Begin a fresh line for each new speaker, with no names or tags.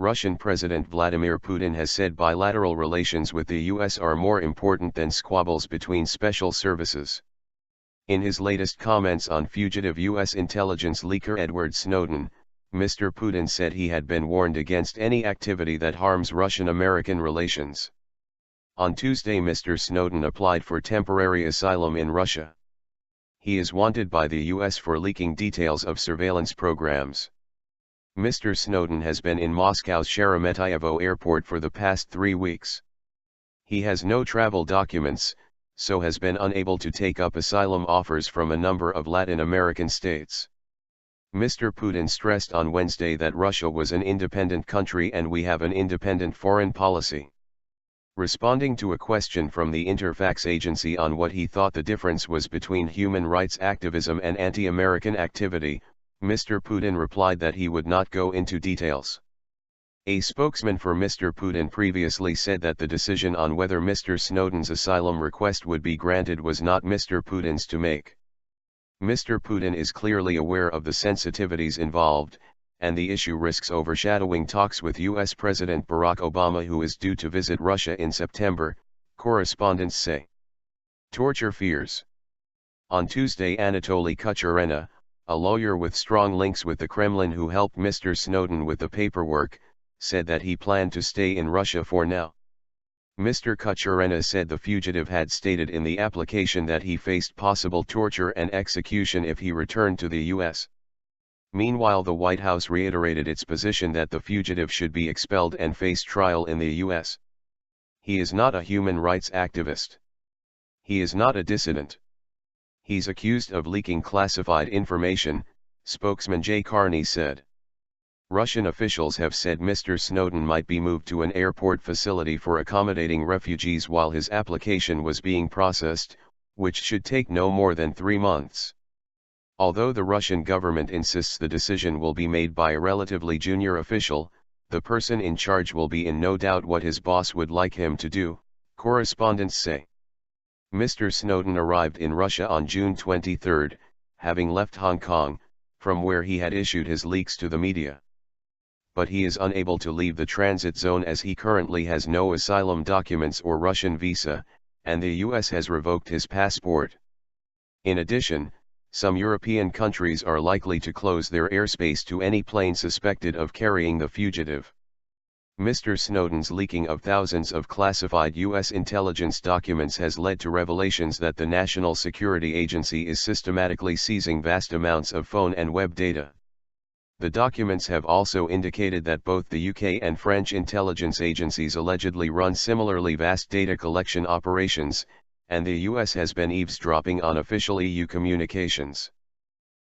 Russian President Vladimir Putin has said bilateral relations with the US are more important than squabbles between special services. In his latest comments on fugitive US intelligence leaker Edward Snowden, Mr. Putin said he had been warned against any activity that harms Russian-American relations. On Tuesday, Mr. Snowden applied for temporary asylum in Russia. He is wanted by the US for leaking details of surveillance programs. Mr. Snowden has been in Moscow's Sheremetyevo airport for the past 3 weeks. He has no travel documents, so has been unable to take up asylum offers from a number of Latin American states. Mr. Putin stressed on Wednesday that Russia was an independent country and we have an independent foreign policy. Responding to a question from the Interfax agency on what he thought the difference was between human rights activism and anti-American activity, Mr. Putin replied that he would not go into details. A spokesman for Mr. Putin previously said that the decision on whether Mr. Snowden's asylum request would be granted was not Mr. Putin's to make. Mr. Putin is clearly aware of the sensitivities involved, and the issue risks overshadowing talks with US President Barack Obama, who is due to visit Russia in September, correspondents say. Torture fears. On Tuesday, Anatoly Kucherena, a lawyer with strong links with the Kremlin who helped Mr. Snowden with the paperwork, said that he planned to stay in Russia for now. Mr. Kucherena said the fugitive had stated in the application that he faced possible torture and execution if he returned to the US. Meanwhile, the White House reiterated its position that the fugitive should be expelled and face trial in the US. He is not a human rights activist. He is not a dissident. He's accused of leaking classified information, spokesman Jay Carney said. Russian officials have said Mr. Snowden might be moved to an airport facility for accommodating refugees while his application was being processed, which should take no more than 3 months. Although the Russian government insists the decision will be made by a relatively junior official, the person in charge will be in no doubt what his boss would like him to do, correspondents say. Mr. Snowden arrived in Russia on June 23, having left Hong Kong, from where he had issued his leaks to the media. But he is unable to leave the transit zone as he currently has no asylum documents or Russian visa, and the US has revoked his passport. In addition, some European countries are likely to close their airspace to any plane suspected of carrying the fugitive. Mr. Snowden's leaking of thousands of classified US intelligence documents has led to revelations that the National Security Agency is systematically seizing vast amounts of phone and web data. The documents have also indicated that both the UK and French intelligence agencies allegedly run similarly vast data collection operations, and the US has been eavesdropping on official EU communications.